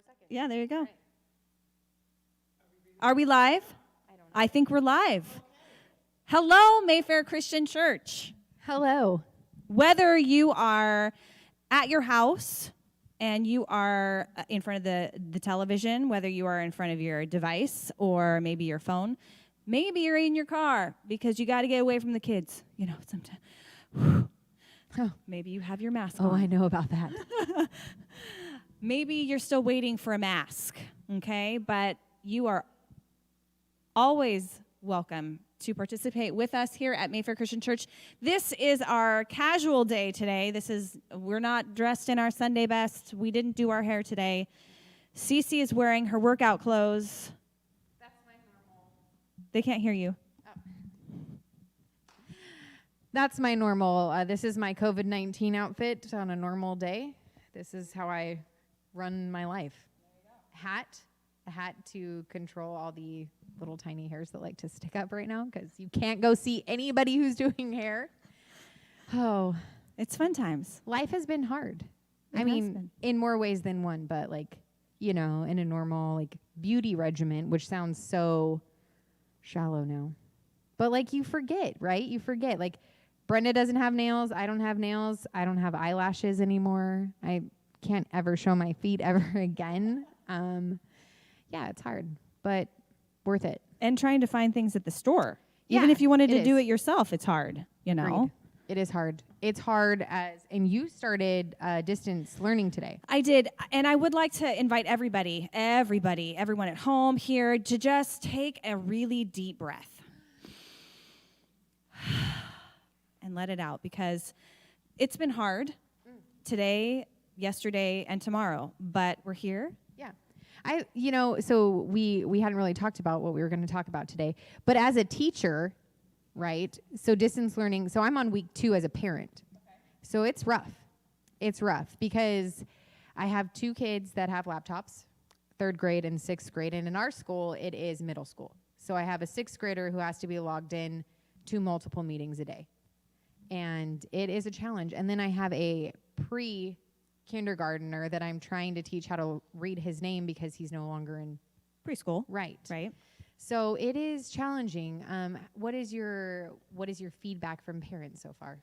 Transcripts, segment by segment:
seconds. Yeah, there you go. Right. Are we live? I don't know. I think we're live. Hello, Mayfair Christian Church. Hello. Whether you are at your house and you are in front of the television, whether you are in front of your device or maybe your phone, maybe you're in your car because you got to get away from the kids. You know, sometimes. Maybe you have your mask on. Oh, I know about that. Maybe you're still waiting for a mask, okay? But you are always welcome to participate with us here at Mayfair Christian Church. This is our casual day today. We're not dressed in our Sunday best. We didn't do our hair today. Cece is wearing her workout clothes. That's my normal. They can't hear you. That's my normal. This is my COVID-19 outfit on a normal day. This is how I run my life. A hat to control all the little tiny hairs that like to stick up right now because you can't go see anybody who's doing hair. Oh, It's fun times. life has been hard. It has been. In more ways than one, but in a normal beauty regimen, which sounds so shallow now. But you forget, right? You forget. Brenda doesn't have nails. I don't have nails. I don't have eyelashes anymore. I can't ever show my feet ever again. Yeah, it's hard, but worth it. And trying to find things at the store. Yeah, Even if you wanted it to do is. it yourself, it's hard, you know? Agreed. It is hard. It's hard and you started distance learning today. I did, and I would like to invite everyone at home here to just take a really deep breath and let it out because it's been hard today, yesterday, and tomorrow, but we're here. Yeah. So we hadn't really talked about what we were going to talk about today, but as a teacher, right? So distance learning, so I'm on week 2 as a parent. Okay. So it's rough. It's rough because I have 2 kids that have laptops, 3rd grade and 6th grade, and in our school, it is middle school. So I have a 6th grader who has to be logged in to multiple meetings a day. And it is a challenge. And then I have a pre-kindergartner that I'm trying to teach how to read his name because he's no longer in Preschool. right. Right. So it is challenging. What is your feedback from parents so far?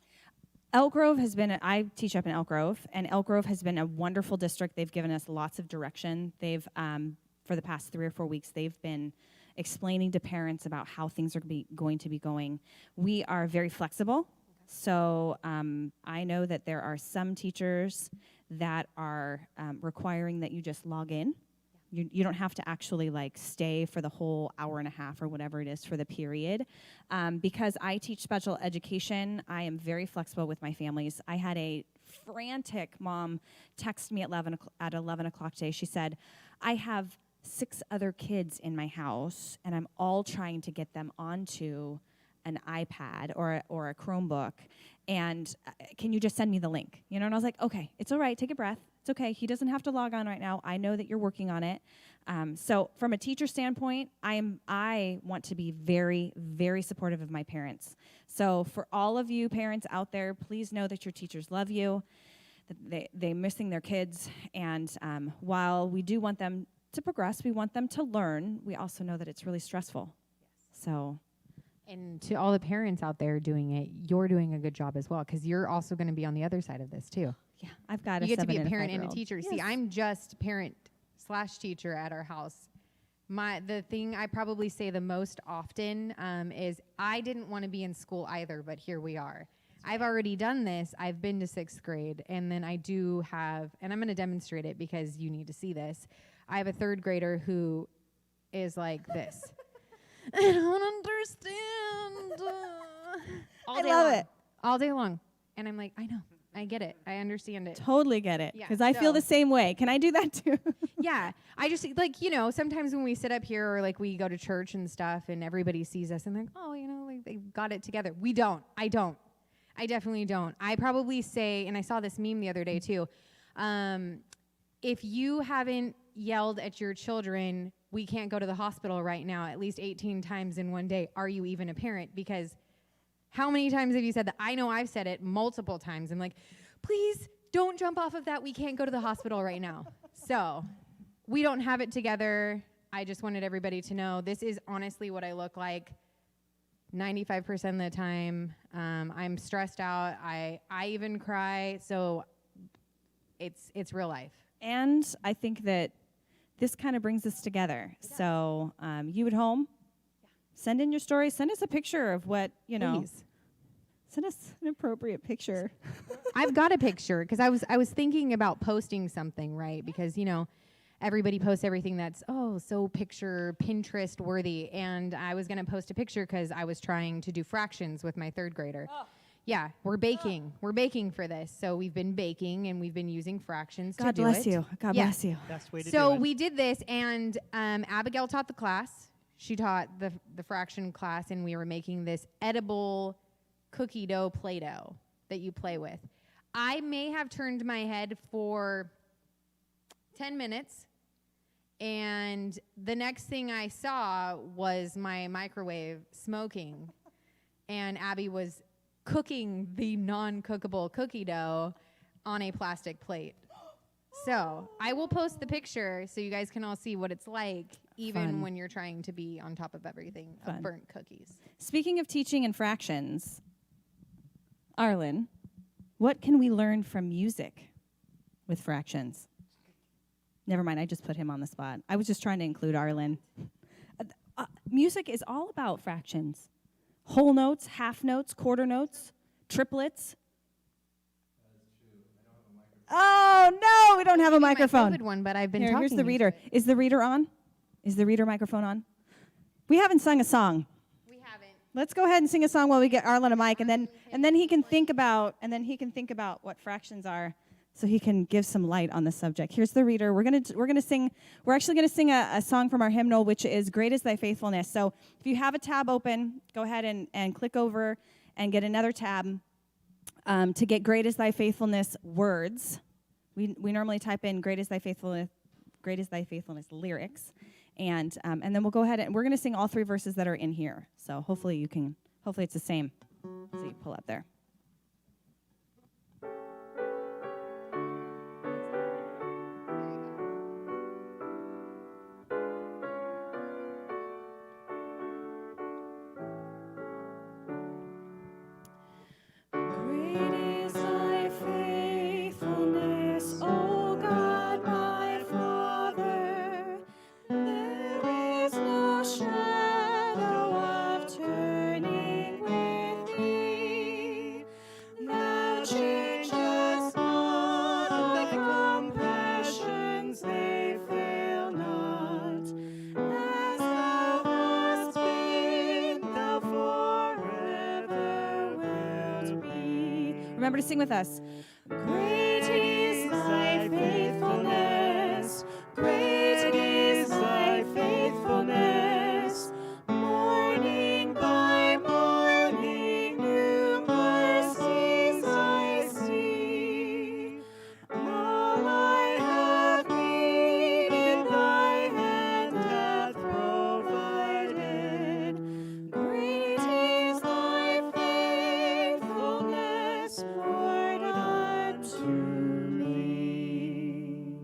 Elk Grove I teach up in Elk Grove, and Elk Grove has been a wonderful district. They've given us lots of direction. They've, for the past 3 or 4 weeks, they've been explaining to parents about how things are going to be going. We are very flexible. So I know that there are some teachers that are requiring that you just log in. You don't have to actually stay for the whole hour and a half or whatever it is for the period. Because I teach special education, I am very flexible with my families. I had a frantic mom text me at 11 o'clock today. She said, I have 6 other kids in my house, and I'm all trying to get them onto an iPad or a Chromebook, and can you just send me the link? And I was like, okay, it's all right, take a breath. It's okay, he doesn't have to log on right now. I know that you're working on it. So from a teacher standpoint, I want to be very, very supportive of my parents. So for all of you parents out there, please know that your teachers love you, that they're missing their kids, and while we do want them to progress, we want them to learn, we also know that it's really stressful. Yes. So. And to all the parents out there doing it, you're doing a good job as well because you're also going to be on the other side of this too. Yeah, I've got you get to 7 be a and a parent and a 5-year-old. teacher. Yes. See, I'm just parent/teacher at our house. The thing I probably say the most often is I didn't want to be in school either, but here we are. I've already done this. I've been to 6th grade, and then I do have, and I'm going to demonstrate it because you need to see this. I have a 3rd grader who is like this. I don't understand. I love it. All day long. And I'm like, I know. I get it. I understand it. Totally get it. Yeah, Because I feel so- the same way. Can I do that too? Yeah. I just, sometimes when we sit up here or we go to church and stuff and everybody sees us and they're like, oh, they've got it together. We don't. I don't. I definitely don't. I probably say, and I saw this meme the other day too, if you haven't yelled at your children, we can't go to the hospital right now at least 18 times in one day, are you even a parent? Because how many times have you said that? I know I've said it multiple times. I'm like, please don't jump off of that. We can't go to the hospital right now. So we don't have it together. I just wanted everybody to know this is honestly what I look like 95% of the time. I'm stressed out. I even cry. So it's real life. And I think that this kind of brings us together. So you at home, send in your story. Send us a picture of what, Please. Send us an appropriate picture. I've got a picture because I was thinking about posting something, right? Because, everybody posts everything that's, so picture Pinterest worthy. And I was going to post a picture because I was trying to do fractions with my third grader. Oh. Yeah, we're baking. We're baking for this. So we've been baking and we've been using fractions to do it. God bless you. God bless you. Best way to do So it. we did this, and Abigail taught the class. She taught the fraction class, and we were making this edible cookie dough Play-Doh that you play with. I may have turned my head for 10 minutes, and the next thing I saw was my microwave smoking, and Abby was cooking the non-cookable cookie dough on a plastic plate. So I will post the picture so you guys can all see what it's like, even Fun. when you're trying to be on top of everything Fun. of burnt cookies. Speaking of teaching in fractions, Arlen, what can we learn from music with fractions? Never mind, I just put him on the spot. I was just trying to include Arlen. Music is all about fractions. Whole notes, half notes, quarter notes, triplets. Oh, no, we don't have a microphone. My COVID one, but I've been Here, talking. here's the reader. Is the reader on? Is the reader microphone on? We haven't sung a song. We haven't. Let's go ahead and sing a song while we get Arlen a mic, and then he can think about what fractions are, so he can give some light on the subject. Here's the reader. We're actually gonna sing a song from our hymnal, which is "Great Is Thy Faithfulness." So if you have a tab open, go ahead and click over and get another tab to get "Great Is Thy Faithfulness" words. We normally type in "Great Is Thy Faithfulness," lyrics. And then we'll go ahead and we're going to sing all three verses that are in here. So hopefully it's the same. So you pull up there. Remember to sing with us. Great is thy faithfulness. Great is thy faithfulness. Morning by morning, new mercies I see. All I have needed, thy hand hath provided. Great is thy faithfulness, Lord, unto me.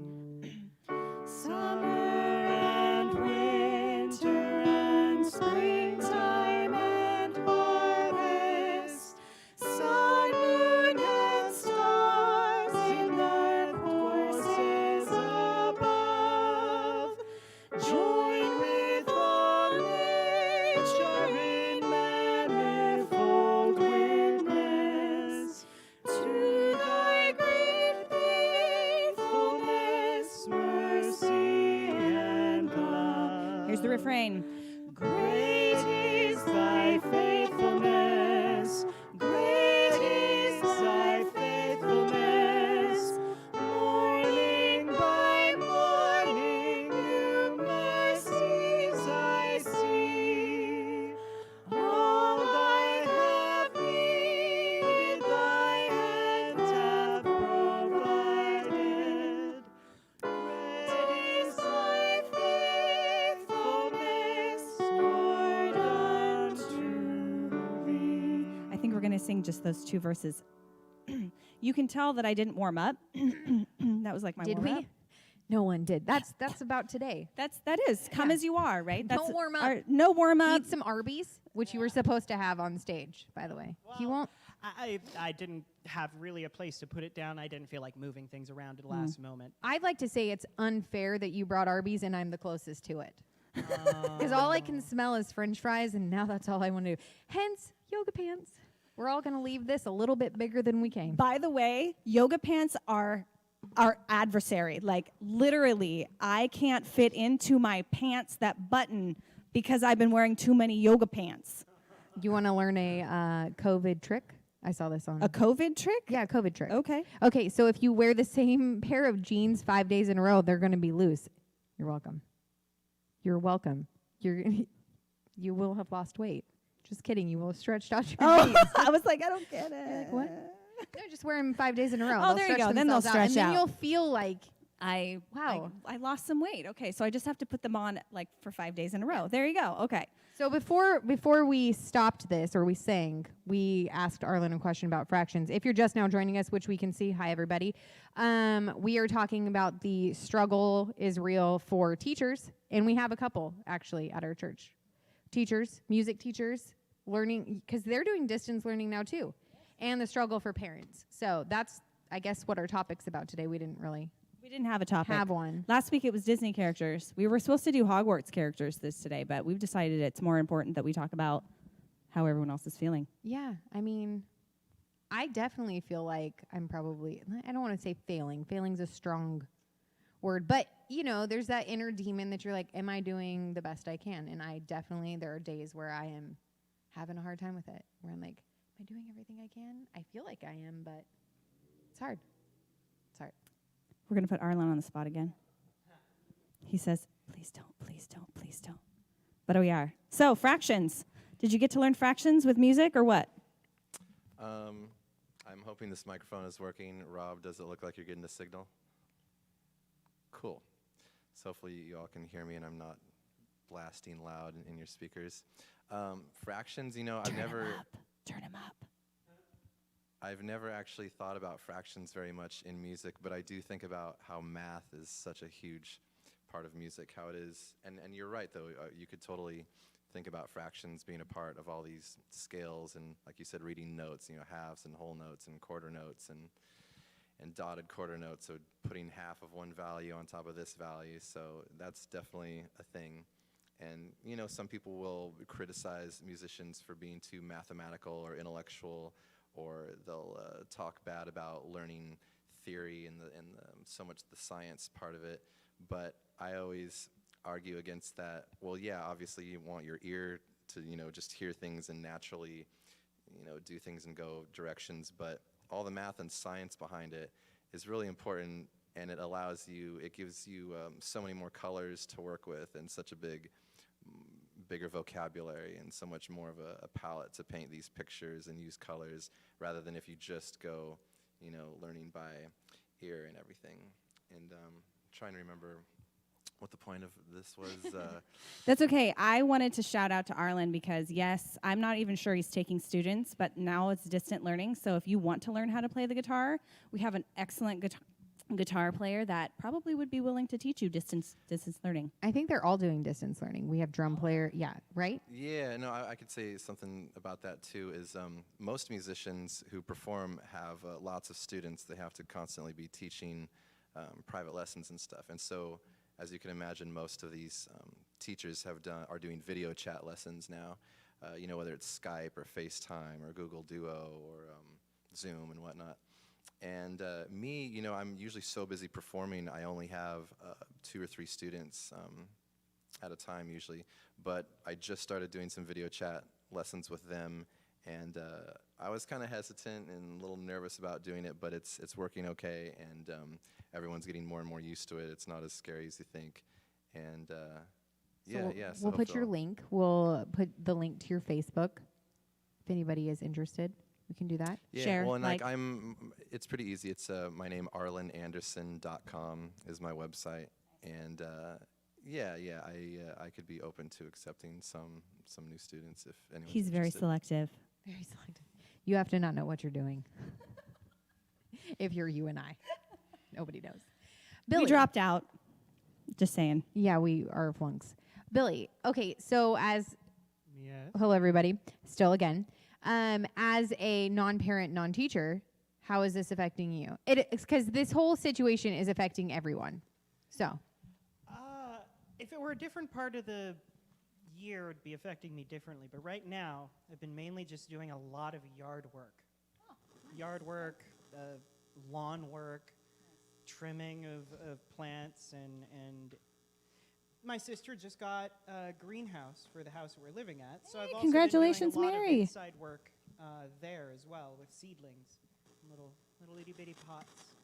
Summer and winter and springtime and harvest, sun, moon, and stars in their courses above, join with all nature in manifold witness to thy great faithfulness, mercy, and love. Here's the refrain. Great is thy faithfulness. Great is thy faithfulness. Morning by morning, new mercies I see. All I have needed, thy hand hath provided. Great is thy faithfulness, Lord, unto thee. I think we're going to sing just those two verses. You can tell that I didn't warm up. That was like my Did warm-up. we? No one did. That's about today. That is come Yeah. as you are, right? That's Don't warm up. no warm up. Eat some Arby's, which you were supposed to have on stage, by the way. He Well, won't. I didn't have really a place to put it down. I didn't feel like moving things around at the last moment. I'd like to say it's unfair that you brought Arby's and I'm the closest to it. Because all I can smell is French fries, and now that's all I want to do. Hence, yoga pants. We're all going to leave this a little bit bigger than we came. By the way, yoga pants are our adversary. Like literally, I can't fit into my pants that button because I've been wearing too many yoga pants. You want to learn a COVID trick? I saw this on. A COVID trick? Yeah, COVID trick. Okay. Okay, so if you wear the same pair of jeans 5 days in a row, they're going to be loose. You're welcome. You're welcome. You will have lost weight. Just kidding. You will have stretched out your knees. Oh, I was like, I don't get it. Like, what? No, just wear them 5 days in a row. Oh, They'll there you stretch go. Then they'll themselves out, stretch and then out. you'll feel like Wow. Wow. I lost some weight. Okay, so I just have to put them on like for 5 days in a row. There you go. Okay. So before we stopped this or we sang, we asked Arlen a question about fractions. If you're just now joining us, which we can see, hi everybody, we are talking about the struggle is real for teachers, and we have a couple actually at our church. Teachers, music teachers, learning, because they're doing distance learning now too, and the struggle for parents. So that's, I guess, what our topic's about today. We didn't really We didn't have a topic. have one. Last week it was Disney characters. We were supposed to do Hogwarts characters today, but we've decided it's more important that we talk about how everyone else is feeling. Yeah, I mean, I definitely feel like I'm probably, I don't want to say failing. Failing's a strong word, but you know, there's that inner demon that you're like, am I doing the best I can? And I definitely, there are days where I am having a hard time with it, where I'm like, am I doing everything I can? I feel like I am, but it's hard. It's hard. We're going to put Arlen on the spot again. He says, please don't, please don't, please don't. But we are. So, fractions. Did you get to learn fractions with music or what? I'm hoping this microphone is working. Rob, does it look like you're getting a signal? Cool. So hopefully you all can hear me and I'm not blasting loud in your speakers. Fractions, you know, Turn him up. I've never actually thought about fractions very much in music, but I do think about how math is such a huge part of music, how it is. And you're right, though. You could totally think about fractions being a part of all these scales and, like you said, reading notes, you know, halves and whole notes and quarter notes and dotted quarter notes, so putting half of one value on top of this value. So that's definitely a thing. And, you know, some people will criticize musicians for being too mathematical or intellectual, or they'll talk bad about learning theory and so much the science part of it. But I always argue against that. Well, yeah, obviously you want your ear to, you know, just hear things and naturally, you know, do things and go directions. But all the math and science behind it is really important, and it allows you, it gives you so many more colors to work with and such a bigger vocabulary and so much more of a palette to paint these pictures and use colors, rather than if you just go, you know, learning by ear and everything. And trying to remember what the point of this was. That's okay. I wanted to shout out to Arlen because, yes, I'm not even sure he's taking students, but now it's distant learning. So if you want to learn how to play the guitar, we have an excellent guitar player that probably would be willing to teach you distance learning. I think they're all doing distance learning. We have drum player, yeah, right? Yeah, no, I could say something about that too, is most musicians who perform have lots of students. They have to constantly be teaching private lessons and stuff. And so, as you can imagine, most of these teachers are doing video chat lessons now, you know, whether it's Skype or FaceTime or Google Duo or Zoom and whatnot. And me, you know, I'm usually so busy performing, I only have 2 or 3 students at a time usually. But I just started doing some video chat lessons with them, and I was kind of hesitant and a little nervous about doing it, but it's working okay, and everyone's getting more and more used to it. It's not as scary as you think. And So so we'll put your link. We'll put the link to your Facebook if anybody is interested. We can do that. Yeah, Share, well, and like- it's pretty easy. It's my name, arlenanderson.com is my website, and I could be open to accepting some new students if anyone's He's very interested. selective. Very selective. You have to not know what you're doing. If you're you and I. Nobody knows. Billy. We dropped out. Just saying. Yeah, we are flunks. Billy. Okay, so as Yes. hello everybody, still again, as a non-parent, non-teacher, how is this affecting you? It's because this whole situation is affecting everyone. So If it were a different part of the year, it would be affecting me differently. But right now, I've been mainly just doing a lot of yard work. Yard work, lawn work, trimming of plants, and my sister just got a greenhouse for the house that we're living at. So I've also Congratulations, been doing a lot Mary. of inside work there as well with seedlings, little itty bitty pots.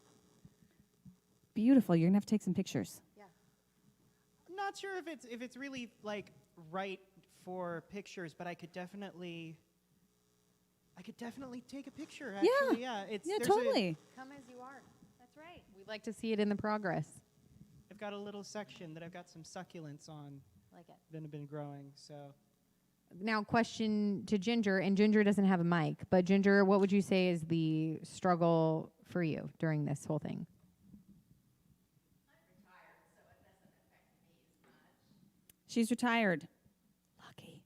Beautiful. You're going to have to take some pictures. I'm not sure if it's really like right for pictures, but I could definitely take a picture. Actually, yeah. Yeah, there's totally. come as you are. That's right. We'd like to see it in the progress. I've got a little section that I've got some succulents on Like it. that have been growing. So Now, question to Ginger, and Ginger doesn't have a mic, but Ginger, what would you say is the struggle for you during this whole thing? She's retired. Lucky.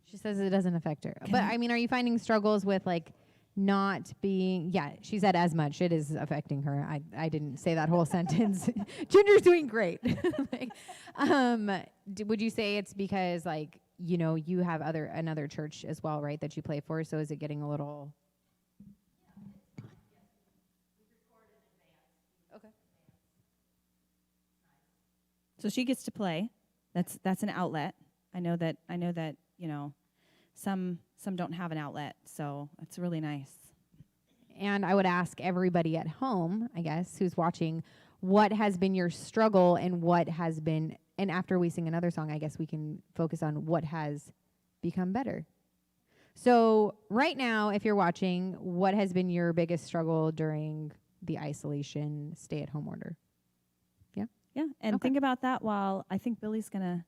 She says it doesn't affect her. But I mean, are you finding struggles with like not being, yeah, she said as much. It is affecting her. I didn't say that whole sentence. Ginger's doing great. Like, would you say it's because like, you know, you have another church as well, right, that you play for? So is it getting a little? Okay. So she gets to play. That's an outlet. I know that you know, some don't have an outlet, so it's really nice. And I would ask everybody at home, I guess, who's watching, what has been your struggle and what has been, and after we sing another song, I guess we can focus on what has become better. So right now, if you're watching, what has been your biggest struggle during the isolation stay-at-home order? Yeah, and Okay. think about that while I think Billy's gonna.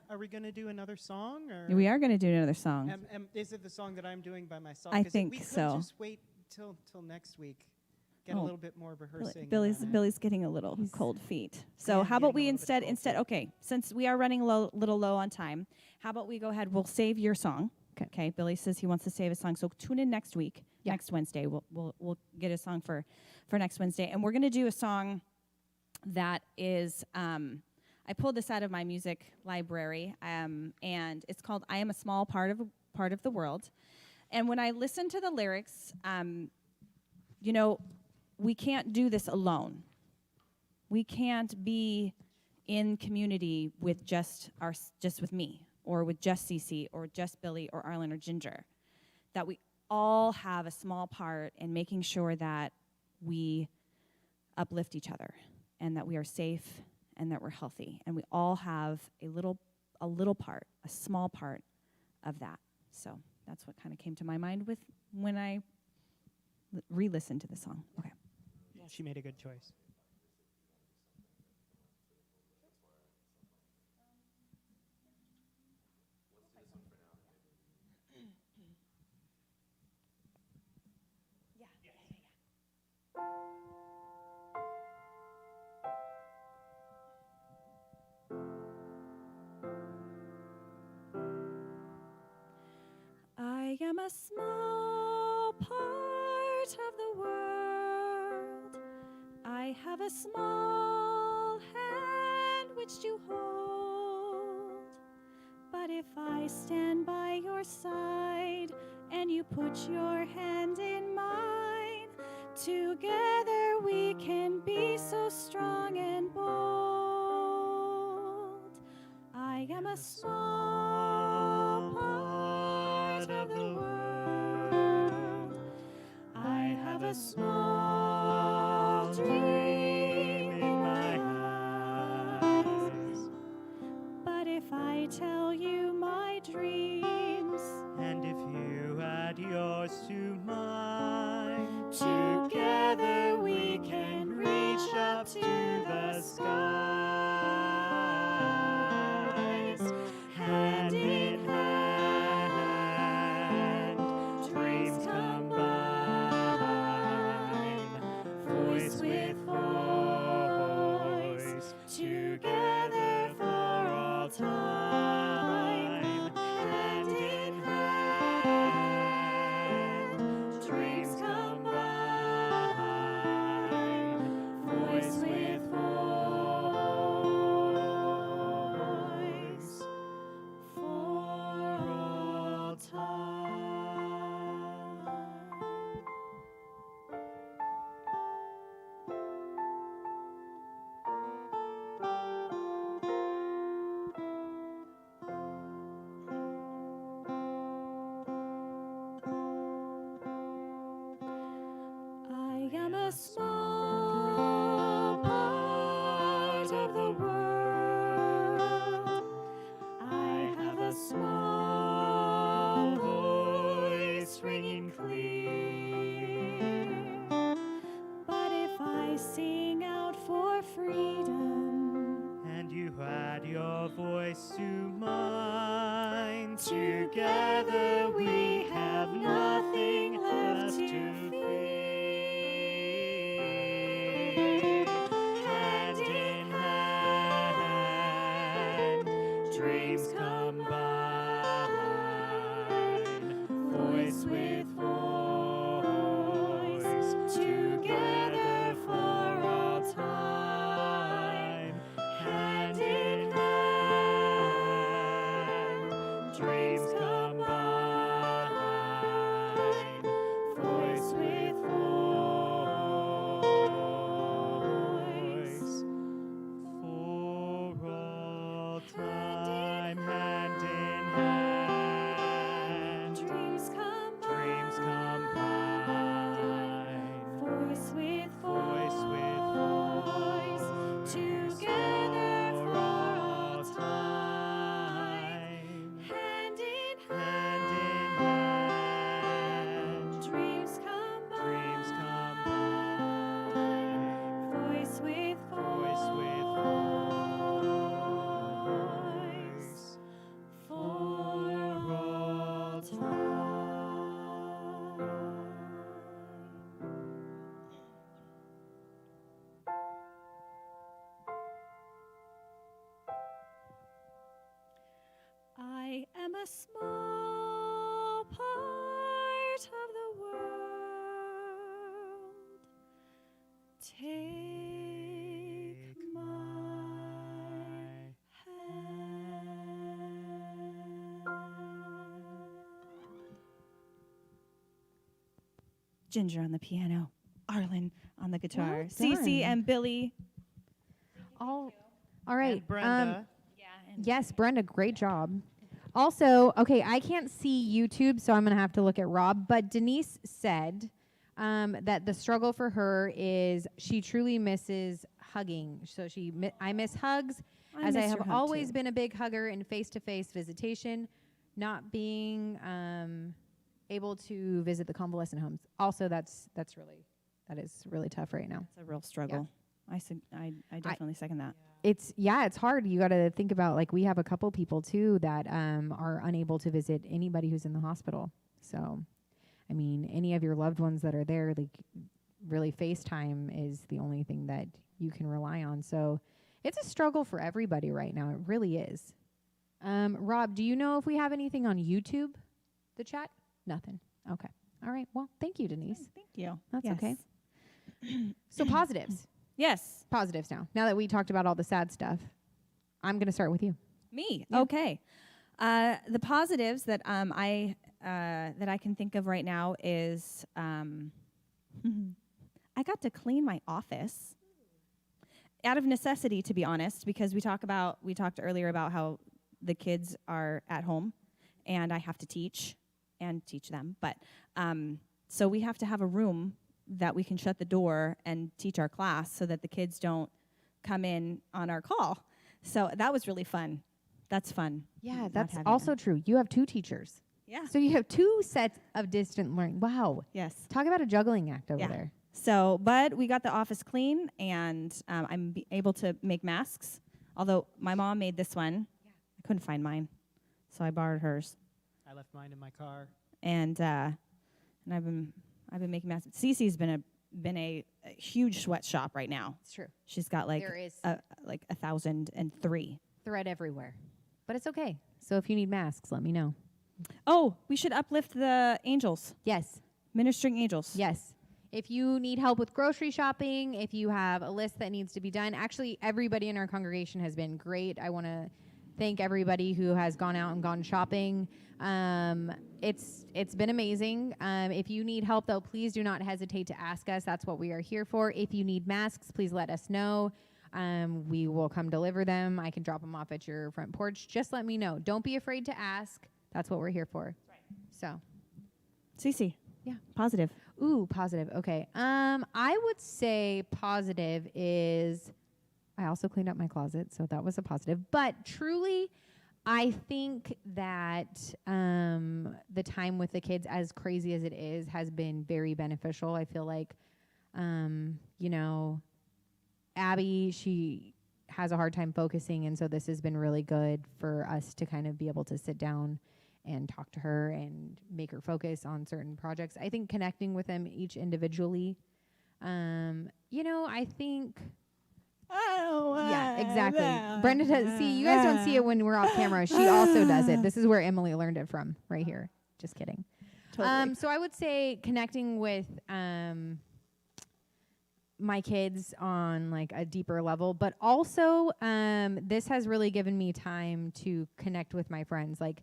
are we going to do another song? Or We are gonna do another song. Is it the song that I'm doing by myself? I 'Cause think we could so. just wait till next week. Get a Oh. little bit more rehearsing. Billy's getting a little cold feet. So Yeah, how about getting a we little bit instead? cold Okay, since we are running a little low on time, how about we go ahead? We'll save your song. Okay. Billy says he wants to save a song, so tune in next week. Yeah. Next Wednesday, we'll get a song for next Wednesday, and we're gonna do a song that is. I pulled this out of my music library, and it's called "I Am a Small Part of the World." And when I listen to the lyrics, you know, we can't do this alone. We can't be in community with just with me, or with just Cece, or just Billy, or Arlen, or Ginger. That we all have a small part in making sure that we uplift each other, and that we are safe, and that we're healthy, and we all have a little part, a small part of that. So that's what kind of came to my mind when I re-listened to the song. Okay. She made a good choice. I am a small part of the world. I have a small hand which to hold. But if I stand by your side and you put your hand in mine, together we can be so strong and bold. I am a small part of the world. I have a small dream in my eyes. But if I tell you my dreams, And if you add yours to mine, together we can reach up to the skies. Hand in hand, dreams combine. am a small part of the world. I have a small voice ringing clear. But if I sing out for freedom, And you add your voice to mine. Together we have nothing left to fear. Hand in hand, dreams combine. Voice with voice, together for all time. Hand in hand, dreams combine. Voice with voice, for all time. Hand in hand, dreams dreams combine. voice with Voice with voice, together for all time. hand in Hand in hand, dreams dreams combine. combine. Voice with Voice with voice, for all time. I am a small part of the world. Take my hand. Ginger on the piano, Arlen on the guitar, Well Cece done. and Billy. All right. And Brenda. Yes, Brenda, great job. Also, okay, I can't see YouTube, so I'm going to have to look at Rob. But Denise said that the struggle for her is she truly misses hugging. So I miss hugs, as I miss have your hug always too. been a big hugger in face-to-face visitation, not being able to visit the convalescent homes. Also, that is really tough right now. It's a real struggle. I definitely second that. It's hard. You got to think about, like, we have a couple people too that are unable to visit anybody who's in the hospital. So, I mean, any of your loved ones that are there, like, really FaceTime is the only thing that you can rely on. So, it's a struggle for everybody right now. It really is. Rob, do you know if we have anything on YouTube? The chat? Nothing. Okay. All right. Well, thank you, Denise. Thank you. That's Yes. okay. So positives. Yes. Positives now. Now that we talked about all the sad stuff, I'm going to start with you. Me. Yeah. Okay. The positives that I can think of right now is I got to clean my office out of necessity, to be honest, because we talked earlier about how the kids are at home and I have to teach them. But so we have to have a room that we can shut the door and teach our class so that the kids don't come in on our call. So that was really fun. That's fun. Yeah, not that's having also them. true. You have 2 teachers. Yeah. So you have 2 sets of distant learning. Wow. Yes. Talk about a juggling act over Yeah. there. So, but we got the office clean, and I'm able to make masks. Although my mom made this one, I couldn't find mine, so I borrowed hers. I left mine in my car. And I've been making masks. Cece's been a huge sweatshop right now. It's true. She's got like There is 1,003. thread everywhere. But it's okay. So if you need masks, let me know. Oh, we should uplift the angels, Yes. ministering angels. Yes. If you need help with grocery shopping, if you have a list that needs to be done, actually everybody in our congregation has been great. I want to thank everybody who has gone out and gone shopping. It's been amazing. If you need help, though, please do not hesitate to ask us. That's what we are here for. If you need masks, please let us know. We will come deliver them. I can drop them off at your front porch. Just let me know. Don't be afraid to ask. That's what we're here for. Right. So, Cece. Positive. Ooh, positive. Okay. I would say positive is I also cleaned up my closet, so that was a positive. But truly, I think that the time with the kids, as crazy as it is, has been very beneficial. I feel like, you know, Abby, she has a hard time focusing, and so this has been really good for us to kind of be able to sit down and talk to her and make her focus on certain projects. I think connecting with them each individually, you know, I think. Yeah, exactly. Brenda does. See, you guys don't see it when we're off camera. She also does it. This is where Emily learned it from, right here. Just kidding. Totally. So I would say connecting with my kids on like a deeper level, but also this has really given me time to connect with my friends. Like,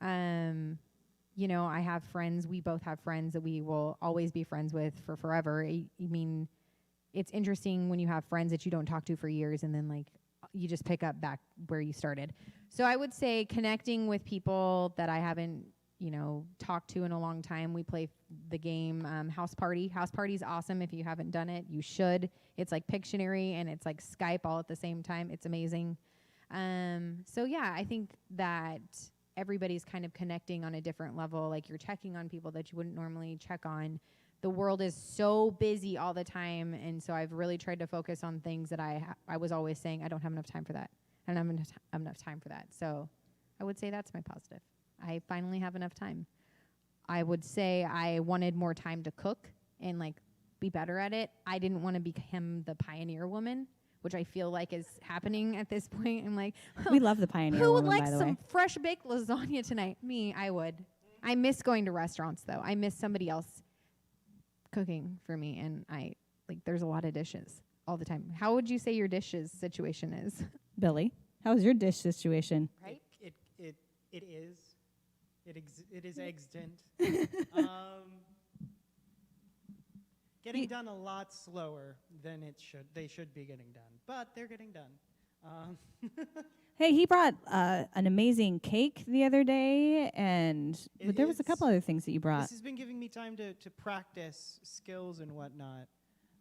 you know, I have friends. We both have friends that we will always be friends with for forever. I mean, it's interesting when you have friends that you don't talk to for years and then like you just pick up back where you started. So I would say connecting with people that I haven't, you know, talked to in a long time. We play the game House Party. House Party is awesome. If you haven't done it, you should. It's like Pictionary and it's like Skype all at the same time. It's amazing. So yeah, I think that everybody's kind of connecting on a different level. Like you're checking on people that you wouldn't normally check on. The world is so busy all the time, and so I've really tried to focus on things that I was always saying I don't have enough time for that. I don't have enough time for that. So I would say that's my positive. I finally have enough time. I would say I wanted more time to cook and like be better at it. I didn't want to become the pioneer woman, which I feel like is happening at this point. I'm like, We love the Pioneer who would Woman, like by the some way. fresh baked lasagna tonight? Me, I would. I miss going to restaurants though. I miss somebody else cooking for me, and I like there's a lot of dishes all the time. How would you say your dishes situation is? Billy, how's your dish situation? Right? It is extant. Getting done a lot slower than they should be getting done, but they're getting done. Hey, he brought an amazing cake the other day, and It there was a is- couple other things that you brought. This has been giving me time to practice skills and whatnot.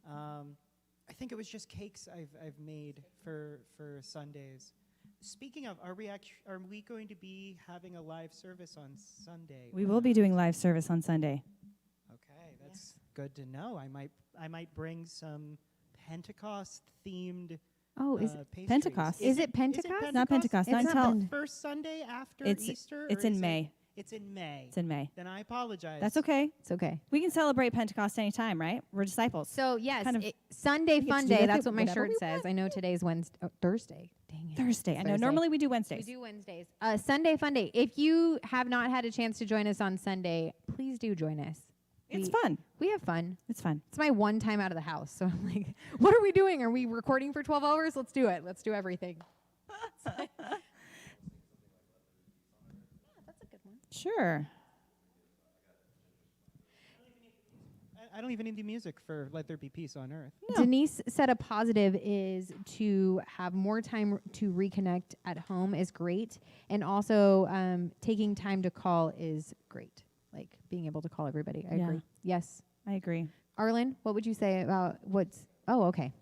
I think it was just cakes I've made for Sundays. Speaking of, are we going to be having a live service on Sunday? We or will be not? doing live service on Sunday. Okay, that's good to know. I might bring some Pentecost themed. Oh, is pastries. Pentecost. Is it Pentecost? Not Pentecost, It's not not until Pen- First Sunday after It's- Easter? it's or in is it- May. It's in May. It's in May. Then I apologize. That's okay. it's okay. We can celebrate Pentecost anytime, right? We're disciples. So yes, Kind of- Sunday we get to fun do day. with That's it what my whatever shirt we says. want. I know today's Thursday. Dang it. Thursday. I know. Thursday. Normally we do We Wednesdays. do Wednesdays. Sunday fun day. If you have not had a chance to join us on Sunday, please do join us. It's we, fun. We have fun. It's fun. It's my one time out of the house. So I'm like, what are we doing? Are we recording for 12 hours? Let's do it. Let's do everything. Yeah, that's a good one. Sure. I don't even need the music for "Let There Be Peace on Earth." No. Denise said a positive is to have more time to reconnect at home is great. And also taking time to call is great. Like being able to call everybody. I Yeah. agree. Yes. I agree. Arlen, what would you say about oh, okay.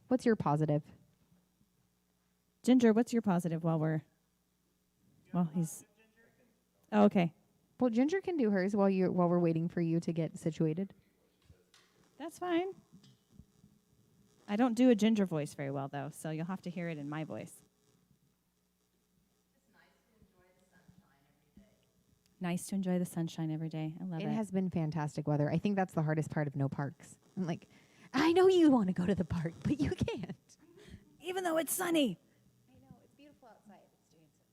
What's your positive? Ginger, what's your positive while he's... Oh, okay. Well, Ginger can do hers while we're waiting for you to get situated. That's fine. I don't do a Ginger voice very well, though, so you'll have to hear it in my voice. Nice to enjoy the sunshine every day. I love it. It has been fantastic weather. I think that's the hardest part of no parks. I'm like, I know you want to go to the park, but you can't. Even though it's sunny. I know, it's beautiful outside. It's doing so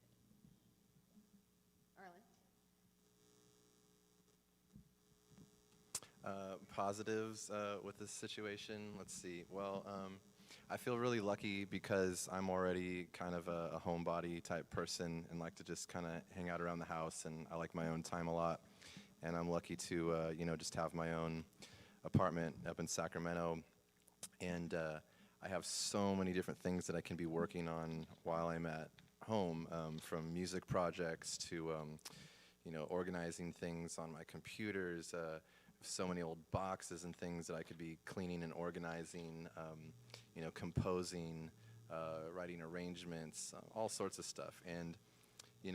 good. Arlen? Positives with this situation. Let's see. Well, I feel really lucky because I'm already kind of a homebody type person and like to just kind of hang out around the house, and I like my own time a lot. And I'm lucky to just have my own apartment up in Sacramento, and I have so many different things that I can be working on while I'm at home, from music projects to organizing things on my computers. so many old boxes and things that I could be cleaning and organizing, composing, writing arrangements, all sorts of stuff. And,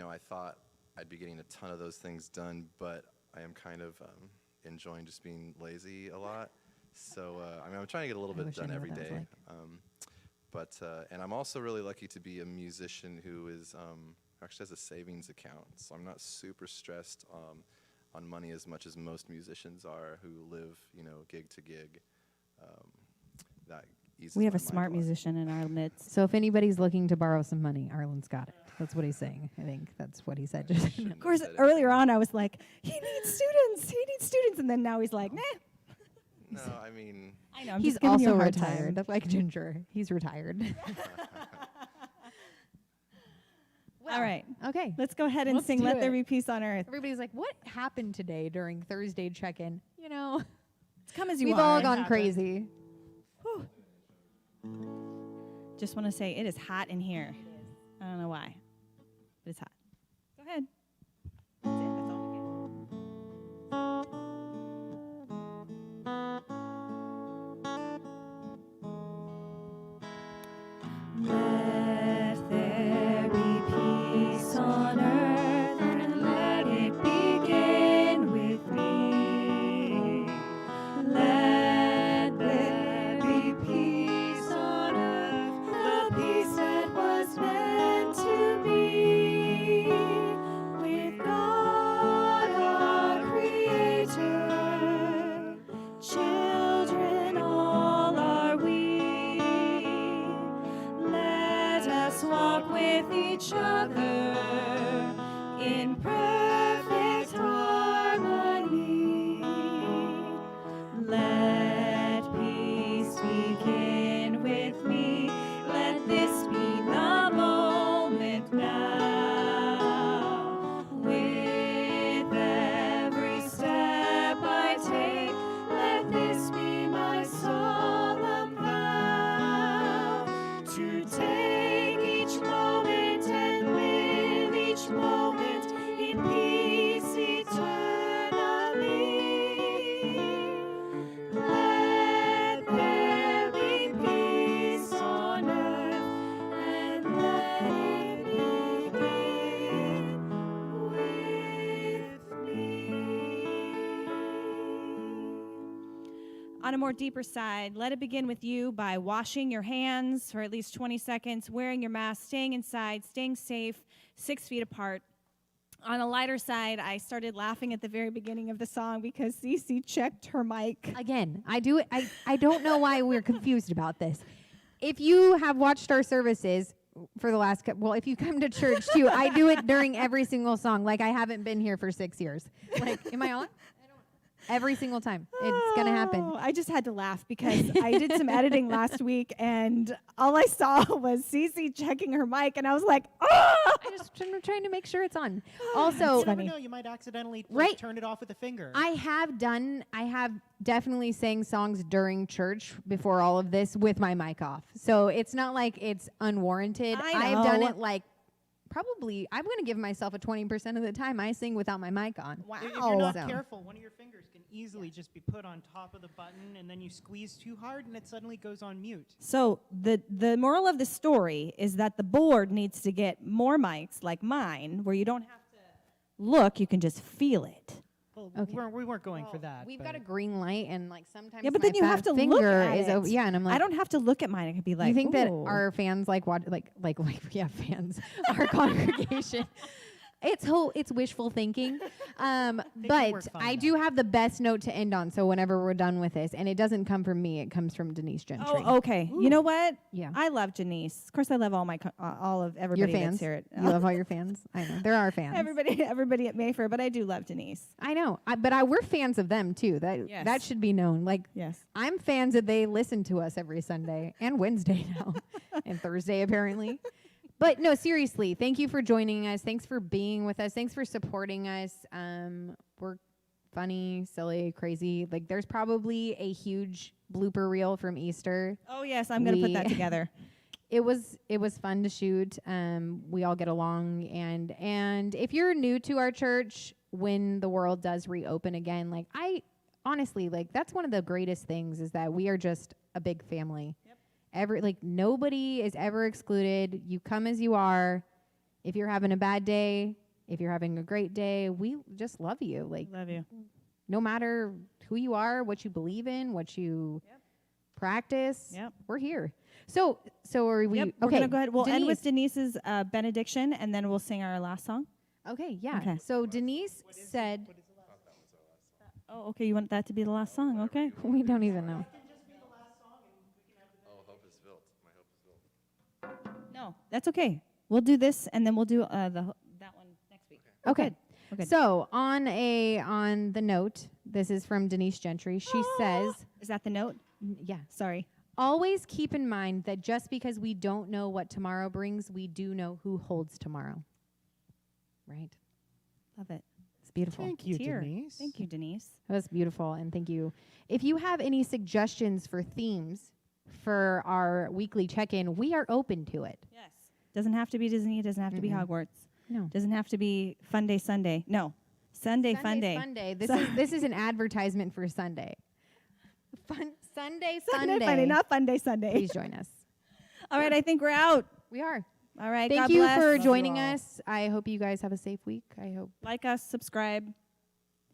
I thought I'd be getting a ton of those things done, but I am kind of enjoying just being lazy a lot. So, I'm trying to get a little I bit wish I done knew every what that day. was like. And I'm also really lucky to be a musician who is actually has a savings account. So I'm not super stressed on money as much as most musicians are who live, gig to gig. That eases We have my a smart mind lot. musician in our midst. So if anybody's looking to borrow some money, Arlen's got it. That's what he's saying. I think that's what he said. Just Shouldn't Of course, have said earlier anything. on, I was like, he needs students, and then now he's like, nah. No, I mean, I know. I'm he's just giving you a also hard retired, time. like Ginger. He's retired. All right, Okay. let's go ahead and Let's sing do "Let There it. Be Peace on Earth." Everybody's like, what happened today during Thursday check-in? Come as you We've are. all It gone happened. crazy. Whew. Just want to say it is hot in here. I don't know why, but it's hot. Go ahead. That's it. That's all we get. Let there be peace on earth, and let it begin with me. Let there be peace on earth, the peace that was meant to be. With God our Creator, children all are we. Let us walk with each other in perfect harmony. Let peace begin with me. Let this be the moment now. With every step I take, let this be my solemn vow. To take each moment and live each moment in peace eternally. Let there be peace on earth, and let it begin with me. On a more deeper side, let it begin with you by washing your hands for at least 20 seconds, wearing your mask, staying inside, staying safe, 6 feet apart. On a lighter side, I started laughing at the very beginning of the song because Cece checked her mic. Again, I do it. I don't know why we're confused about this. If you have watched our services for the last, well, if you come to church too, I do it during every single song. Like I haven't been here for 6 years. Like, am I on? Every single time. It's going to happen. Oh, I just had to laugh because I did some editing last week and all I saw was Cece checking her mic and I was like, oh! I'm trying to make sure it's on. You Also, never funny. know. You might accidentally Right. turn it off with a finger. I have definitely sang songs during church before all of this with my mic off. So it's not like it's unwarranted. I I've done know. it like probably, I'm going to give myself a 20% of the time I sing without my mic on. Wow. If you're not So- careful, one of your fingers can easily just be put on top of the button, and then you squeeze too hard, and it suddenly goes on mute. So the moral of the story is that the board needs to get more mics like mine where you don't have to look, you can just feel it. Well, Okay. we weren't going for that. We've but got a green light, and like sometimes Yeah, but my then you fat have to look finger at is it. over. Yeah, and I'm like, I don't have to look at mine. I could be like, you think that "Ooh." our fans like watch like yeah, fans, our congregation. It's wishful thinking, but work fine I now. do have the best note to end on. So whenever we're done with this, and it doesn't come from me, it comes from Denise Gentry. Oh, okay. You know what? Yeah. I love Janice. Of course, I love all my all of Your everybody fans. that's here. At, You love all your fans. I know there are fans. everybody at Mayfair, but I do love Denise. I know, but we're fans of them too. That Yes. should be known. Like Yes. I'm fans that they listen to us every Sunday and Wednesday now, and Thursday apparently. But no, seriously, thank you for joining us. Thanks for being with us. Thanks for supporting us. We're funny, silly, crazy. Like there's probably a huge blooper reel from Easter. Oh yes, I'm gonna put that We- together. It was fun to shoot. We all get along, and if you're new to our church, when the world does reopen again, like honestly, like that's one of the greatest things is that we are just a big family. Yep. Nobody is ever excluded. You come as you are. If you're having a bad day, if you're having a great day, we just love you. Like Love you. no matter who you are, what you believe in, what you Yep. practice, Yep. we're here. So are we? Yep. Okay, We're gonna go ahead. We'll end with Denise. Denise's benediction, and then we'll sing our last song. Okay, yeah. Okay. So Denise said, Oh, okay. You want that to be the last song? Okay. we don't even know. Oh, hope is built. My hope is built. No, that's okay. We'll do this, and then we'll do that one next week. Okay. Good. We're good. So on the note, this is from Denise Gentry. She says, Is that the note? yeah, Sorry. always keep in mind that just because we don't know what tomorrow brings, we do know who holds tomorrow. Right? Love it. It's beautiful. Thank you, Tear. Denise. Thank you, Denise. That was beautiful, and thank you. If you have any suggestions for themes for our weekly check-in, we are open to it. Yes. Doesn't have to be Disney. It doesn't have to be Mm-mm. Hogwarts. No. Doesn't have to be Fun Day Sunday. No. Sunday Fun Day. Sunday. This Sun- is an advertisement for Sunday. Sunday Sunday Fun Day, not Fun Day Sunday. Please join us. All right. I think we're out. We are. All right. Thank God you bless. for Love you joining all. us. I hope you guys have a safe week. I hope. Like us, subscribe,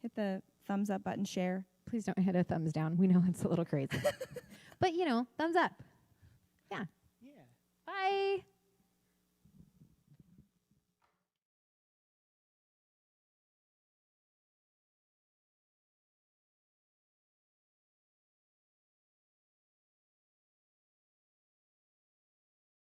hit the thumbs up button, share. Please don't hit a thumbs down. We know it's a little crazy. But, thumbs up. Yeah. Yeah. Bye.